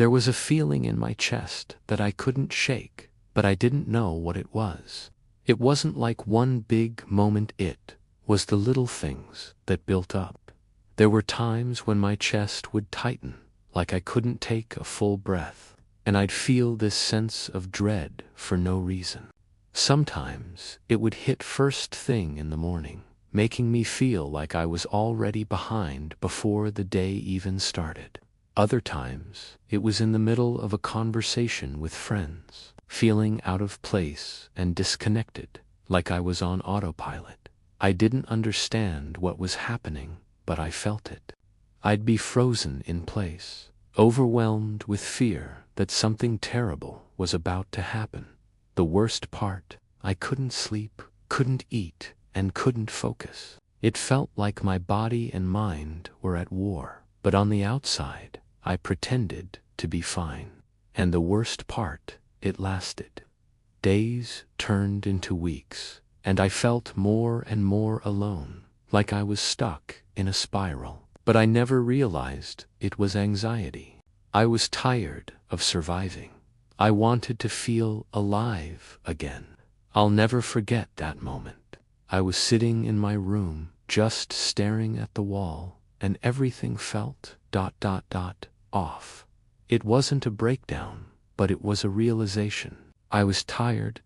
There was a feeling in my chest that I couldn't shake, but I didn't know what it was. It wasn't like one big moment, it was the little things that built up. There were times when my chest would tighten, like I couldn't take a full breath, and I'd feel this sense of dread for no reason. Sometimes it would hit first thing in the morning, making me feel like I was already behind before the day even started. Other times, it was in the middle of a conversation with friends, feeling out of place and disconnected, like I was on autopilot. I didn't understand what was happening, but I felt it. I'd be frozen in place, overwhelmed with fear that something terrible was about to happen. The worst part, I couldn't sleep, couldn't eat, and couldn't focus. It felt like my body and mind were at war, but on the outside, I pretended to be fine. And the worst part, it lasted. Days turned into weeks, and I felt more and more alone, like I was stuck in a spiral. But I never realized it was anxiety. I was tired of surviving. I wanted to feel alive again. I'll never forget that moment. I was sitting in my room, just staring at the wall, and everything felt ... off. It wasn't a breakdown, but it was a realization. I was tired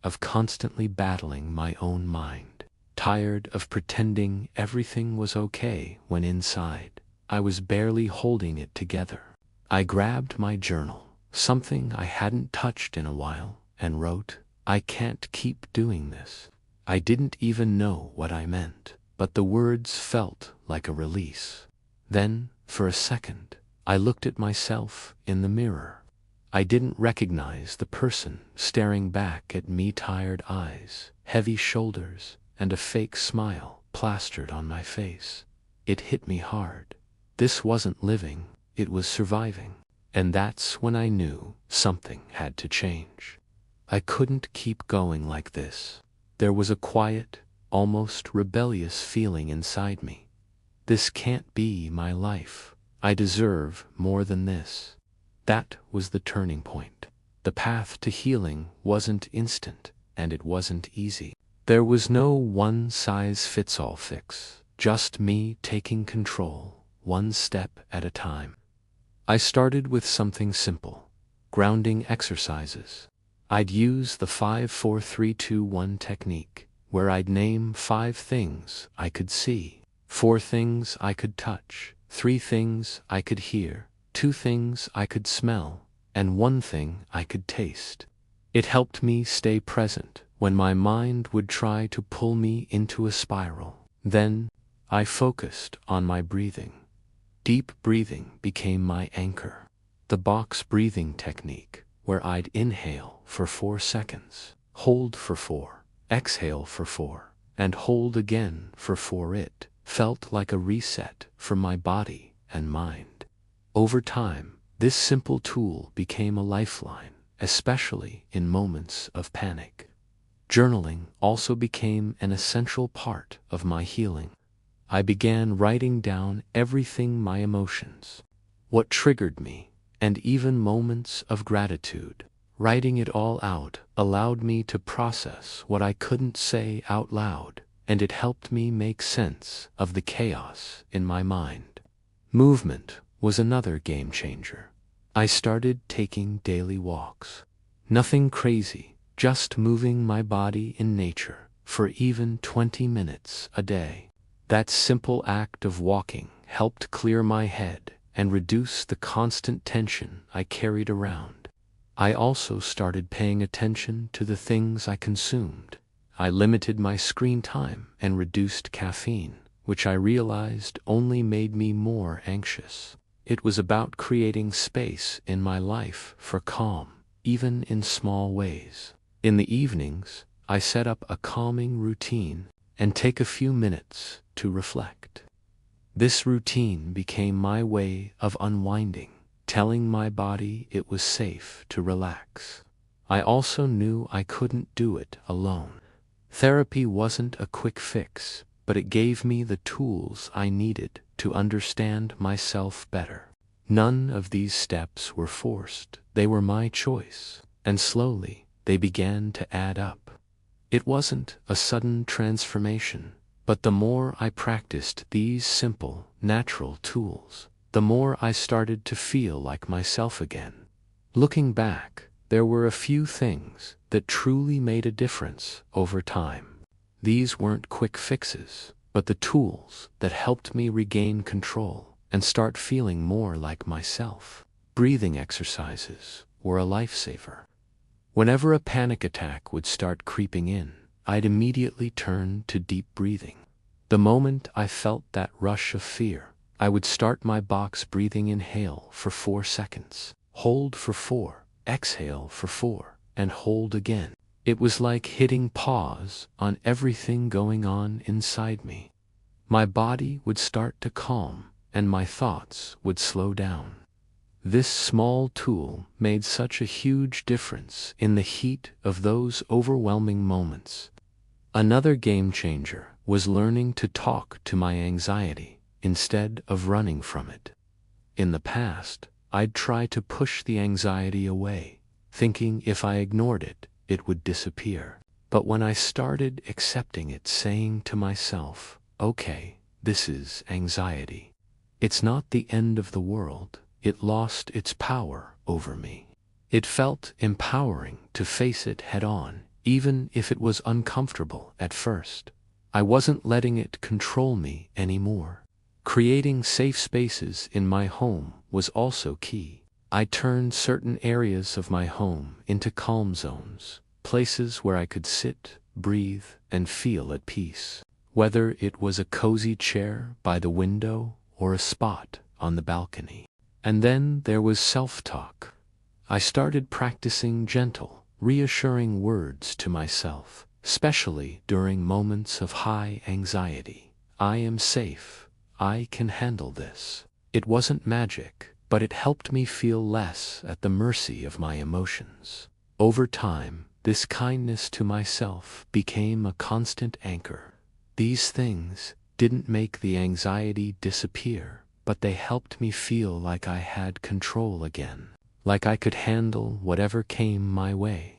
of constantly battling my own mind. Tired of pretending everything was okay when inside, I was barely holding it together. I grabbed my journal, something I hadn't touched in a while, and wrote, "I can't keep doing this." I didn't even know what I meant, but the words felt like a release. Then, for a second, I looked at myself in the mirror. I didn't recognize the person staring back at me, tired eyes, heavy shoulders, and a fake smile plastered on my face. It hit me hard. This wasn't living, it was surviving. And that's when I knew something had to change. I couldn't keep going like this. There was a quiet, almost rebellious feeling inside me. This can't be my life. I deserve more than this. That was the turning point. The path to healing wasn't instant, and it wasn't easy. There was no one-size-fits-all fix, just me taking control, one step at a time. I started with something simple, grounding exercises. I'd use the 5-4-3-2-1 technique, where I'd name 5 things I could see, 4 things I could touch, 3 things I could hear, 2 things I could smell, and 1 thing I could taste. It helped me stay present when my mind would try to pull me into a spiral. Then, I focused on my breathing. Deep breathing became my anchor. The box breathing technique, where I'd inhale for 4 seconds, hold for 4, exhale for 4, and hold again for 4. It felt like a reset for my body and mind. Over time, this simple tool became a lifeline, especially in moments of panic. Journaling also became an essential part of my healing. I began writing down everything, my emotions, what triggered me, and even moments of gratitude. Writing it all out allowed me to process what I couldn't say out loud, and it helped me make sense of the chaos in my mind. Movement was another game changer. I started taking daily walks. Nothing crazy, just moving my body in nature for even 20 minutes a day. That simple act of walking helped clear my head and reduce the constant tension I carried around. I also started paying attention to the things I consumed. I limited my screen time and reduced caffeine, which I realized only made me more anxious. It was about creating space in my life for calm, even in small ways. In the evenings, I set up a calming routine and take a few minutes to reflect. This routine became my way of unwinding, telling my body it was safe to relax. I also knew I couldn't do it alone. Therapy wasn't a quick fix, but it gave me the tools I needed to understand myself better. None of these steps were forced, they were my choice, and slowly they began to add up. It wasn't a sudden transformation, but the more I practiced these simple, natural tools, the more I started to feel like myself again. Looking back, there were a few things that truly made a difference over time. These weren't quick fixes, but the tools that helped me regain control and start feeling more like myself. Breathing exercises were a lifesaver. Whenever a panic attack would start creeping in, I'd immediately turn to deep breathing. The moment I felt that rush of fear, I would start my box breathing. Inhale for 4 seconds, hold for 4, exhale for 4, and hold again. It was like hitting pause on everything going on inside me. My body would start to calm, and my thoughts would slow down. This small tool made such a huge difference in the heat of those overwhelming moments. Another game changer was learning to talk to my anxiety instead of running from it. In the past, I'd try to push the anxiety away, thinking if I ignored it, it would disappear. But when I started accepting it, saying to myself, okay, this is anxiety. It's not the end of the world. It lost its power over me. It felt empowering to face it head on, even if it was uncomfortable at first. I wasn't letting it control me anymore. Creating safe spaces in my home was also key. I turned certain areas of my home into calm zones, places where I could sit, breathe, and feel at peace. Whether it was a cozy chair by the window or a spot on the balcony. And then there was self-talk. I started practicing gentle, reassuring words to myself, especially during moments of high anxiety. I am safe. I can handle this. It wasn't magic, but it helped me feel less at the mercy of my emotions. Over time, this kindness to myself became a constant anchor. These things didn't make the anxiety disappear, but they helped me feel like I had control again, like I could handle whatever came my way.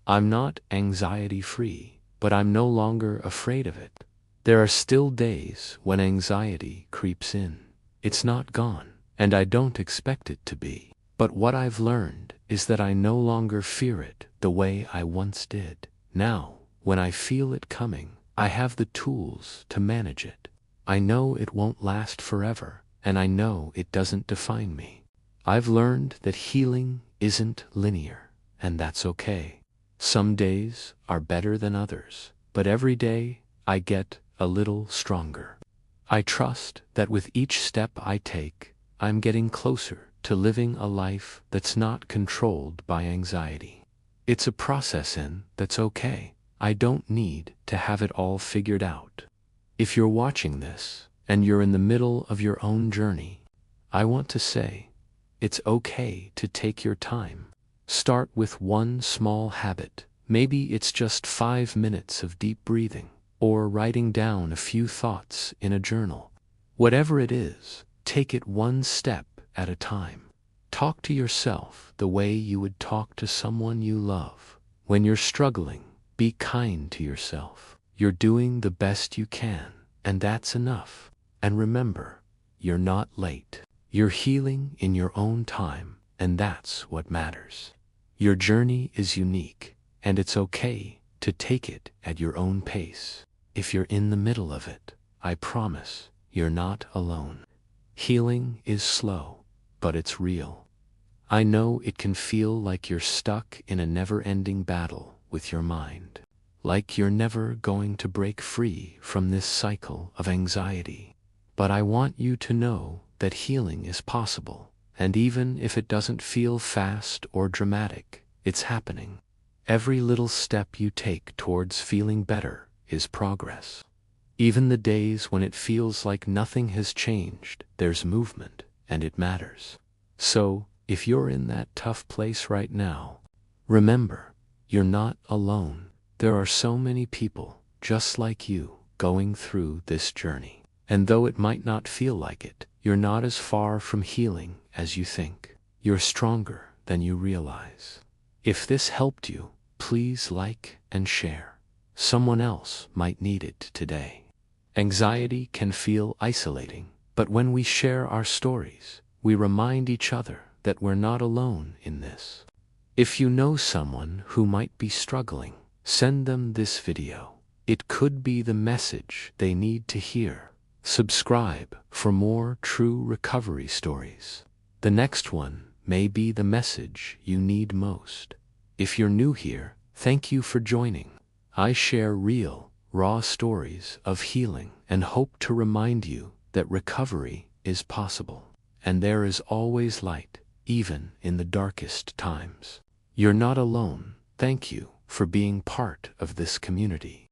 I'm not anxiety-free, but I'm no longer afraid of it. There are still days when anxiety creeps in. It's not gone, and I don't expect it to be. But what I've learned is that I no longer fear it the way I once did. Now, when I feel it coming, I have the tools to manage it. I know it won't last forever, and I know it doesn't define me. I've learned that healing isn't linear, and that's okay. Some days are better than others, but every day I get a little stronger. I trust that with each step I take, I'm getting closer to living a life that's not controlled by anxiety. It's a process, and that's okay. I don't need to have it all figured out. If you're watching this, and you're in the middle of your own journey, I want to say, it's okay to take your time. Start with one small habit. Maybe it's just 5 minutes of deep breathing, or writing down a few thoughts in a journal. Whatever it is, take it one step at a time. Talk to yourself the way you would talk to someone you love. When you're struggling, be kind to yourself. You're doing the best you can, and that's enough. And remember, you're not late. You're healing in your own time, and that's what matters. Your journey is unique, and it's okay to take it at your own pace. If you're in the middle of it, I promise you're not alone. Healing is slow, but it's real. I know it can feel like you're stuck in a never-ending battle with your mind, like you're never going to break free from this cycle of anxiety. But I want you to know that healing is possible, and even if it doesn't feel fast or dramatic, it's happening. Every little step you take towards feeling better is progress. Even the days when it feels like nothing has changed, there's movement, and it matters. So, if you're in that tough place right now, remember, you're not alone. There are so many people just like you going through this journey. And though it might not feel like it, You're not as far from healing as you think. You're stronger than you realize. If this helped you, please like and share. Someone else might need it today. Anxiety can feel isolating, but when we share our stories, we remind each other that we're not alone in this. If you know someone who might be struggling, send them this video. It could be the message they need to hear. Subscribe for more true recovery stories. The next one may be the message you need most. If you're new here, thank you for joining. I share real, raw stories of healing and hope to remind you that recovery is possible. And there is always light, even in the darkest times. You're not alone. Thank you for being part of this community.